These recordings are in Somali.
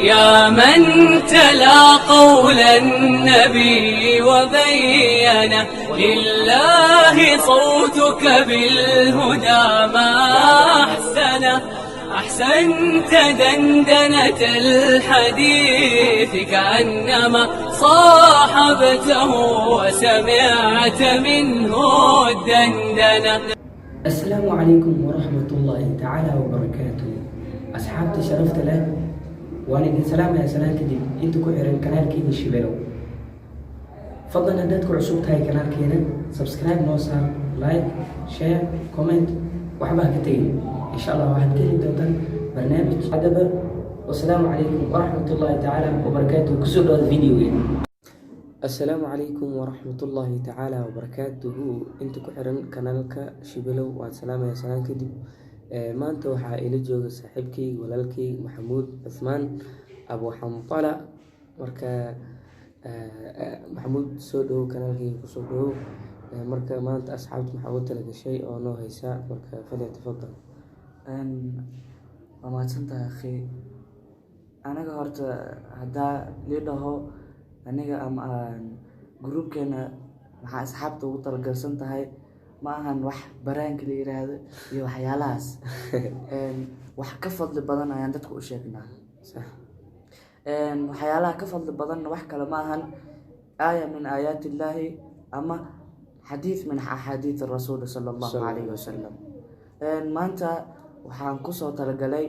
يا من تلا قول النبي وبين لله صوتك بالهدى ما أحسنت دندنة الحديث كأنما صاحبته وسمعت منه الدندنة. السلام عليكم ورحمة الله تعالى وبركاته. أصحابتي شرفت له وأنا سلام يا سلام كدب أنتوا كحرين كنال كيني شبيرو فضلا هداتكم عصوبة هاي كنال كينا سبسكرايب نوصل لايك شير كومنت وحبها كتير إن شاء الله واحد كيلي دوتن برنامج أدبر. والسلام عليكم ورحمة الله تعالى وبركاته. كسر هذا الفيديو السلام عليكم ورحمة الله تعالى وبركاته. أنتوا كحرين كنالك شبيرو والسلام يا سلام كدب maanta waxaa ila jooga saaxiibkay walaalkay Maxamuud Cusmaan Abu Xamqala. marka Maxamuud soo dhaw kanaalkayga kusoo dhaw. marka maanta asxaabta maxaa u tala gashay oo noo haysa marka fadlan tafadal. waa mahadsantahay akhi. anaga horta haddaa lii dhaho aniga ama gruubkeena maxaa asxaabta ugu talagalsan tahay ma ahan wax baraanka la yiraahdo iyo waxyaalahaas wax ka fadli badan ayaan dadku u sheegnaa. sax waxyaalaha ka fadli badan wax kale ma ahan aaya min aayaati illaahi ama xadiis min axaadiis rasuul sallallahu alayhi wasallam. maanta waxaan kusoo talagalay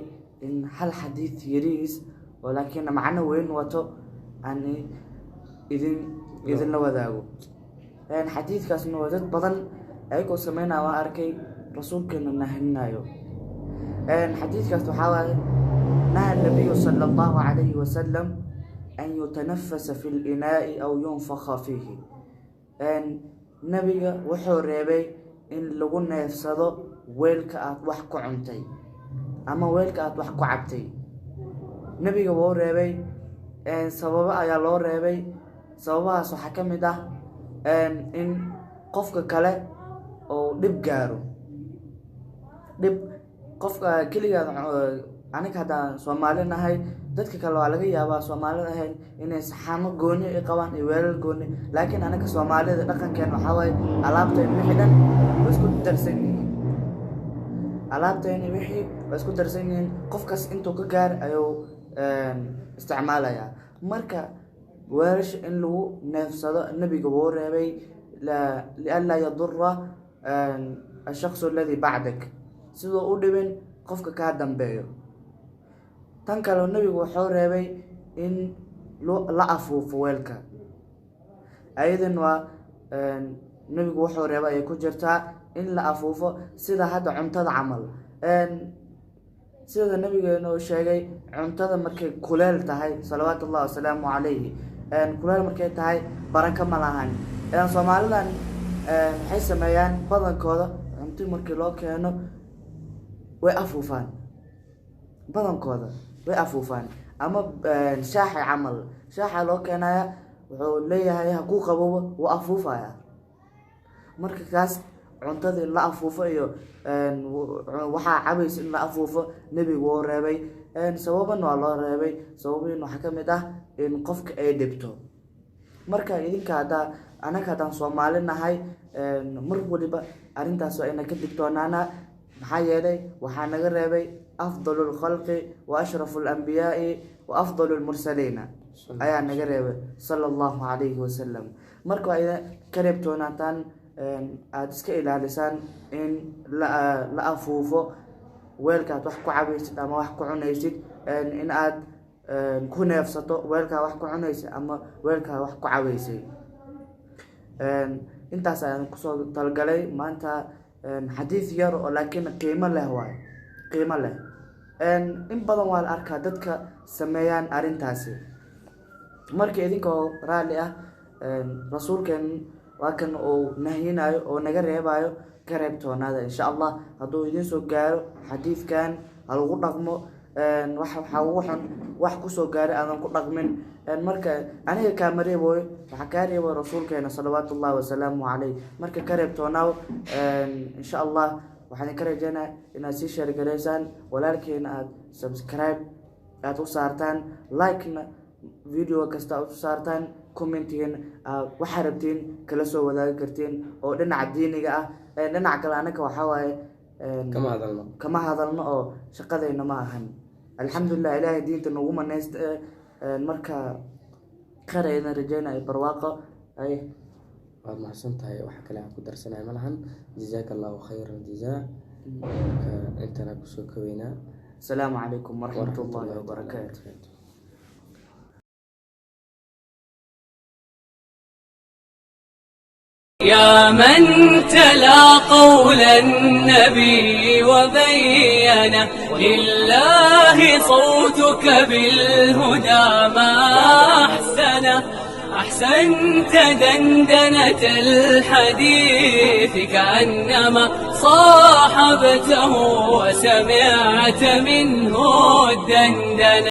in hal xadiis yariis oo laakiin macno weyn wato aan idin la wadaago. xadiiskaasna waa dad badan ayagoo sameynaa waan arkay rasuulkeena nahaninayo. xadiiskaas waxaa waaye naha nabiyu sala allahu calayhi wasalam an yutanafasa fi linaa'i aw yunfakha fiihi. nabiga wuxuu reebay in lagu neefsado weelka aad wax ku cuntay ama weelka aad wax ku cabtay. nabiga wuu reebay sababo ayaa loo reebay. sababahaas waxaa ka mid ah in qofka kale oo dhib gaaro. dhib qofka keliya aniga haddaan Soomaali nahay dadka kale waa laga yaabaa Soomaali ahayn inay saxamo gooni ay qabaan iyo weelal gooni, laakiin anaga Soomaalida dhaqankeena waxaa waaye alaabteena wixii dhan way isku darsan yihiin. alaabteena wixii way isku darsan yihiin, qofkaas intuu ka gaar ayuu isticmaalayaa. marka weelasha in lagu neefsado nabiga wuu reebay لئلا يضر الشخص الذي بعدك sidoo u dhibin qofka ka dambeeyo. tan kale nabigu wuxuu reebay in la afuufo weelka. ayadan waa nabigu wuxuu reebay ay ku jirtaa in la afuufo sida hadda cuntada camal. sida nabigeena uu sheegay cuntada markay kuleel tahay salawaatullahi wasalaamu calayhi kuleel markay tahay baraka ma lahan. Soomaalidan waxay sameeyaan badankooda cunto markii loo keeno way afuufaan. badankooda way afuufaan ama shaaxa camal shaaxa loo keenaya wuxuu leeyahay ha ku qaboobo wuu afuufaya. marka kaas cuntada la afuufo iyo waxaa cabays in la afuufo nabigu wuu reebay. sababan waa loo reebay. sababin waxaa ka mid ah in qofka ay dhibto. marka idinka anaga haddaan Soomaali nahay mar waliba arrintaas waa ina ka digtoonaana. maxaa yeelay waxaa naga reebay afdalul khalqi wa ashraful anbiyaa'i wa afdalul mursaliina ayaa naga reebay sallallahu alayhi wasallam. marka waa ina ka reebtoonaataan aad iska ilaalisaan in la afuufo weelkaad wax ku cabaysid ama wax ku cunaysid. in aad ku neefsato weelkaa wax ku cunaysid ama weelkaa wax ku cabaysay. intaas ayaan kusoo talgalay maanta. xadiis yar oo laakiin qiimo leh waaye qiimo leh. in badan waa la arkaa dadka sameeyaan arrintaasi. marka idinkoo raalli ah rasuulkeen waa kan uu nahyinayo oo naga reebayo ka reebtoonaada insha allah. hadduu idin soo gaaro xadiiskan ha lagu dhaqmo. waxaa ugu xun wax kusoo gaaray aadan ku dhaqmin. marka aniga kaama reebooyo waxaa kaa reebo rasuulkeena salawaatullahi wasalaamu calayh. marka ka reebtoonaaw insha allah. waxaan ka rajeynaa inaad sii sheer gareysaan walaalkeena aad subscribe aad u saartaan, like-na video kasta aad u saartaan, commentigan waxaa rabtiin kala soo wadaagi kartiin oo dhinaca diiniga ah. Dhinaca kale anaga waxaa waaye kama hadalno oo shaqadayna ma ahan. alxamdulilah ilaahay diinta nagu manaysta. marka khayr ayaan rajaynayo, barwaaqo ay waad mahadsan tahay. waxa kale aan ku darsanay malahan. jazaaka allahu khayran jazaa. intana kusoo kaweynaa. asalaamu calaykum waraxmatullaahi wabarakaatu. يا من تلا قول النبي وبينه، لله صوتك بالهدى ما أحسنه. أحسنت دندنة الحديث كأنما صاحبته وسمعت منه الدندنة.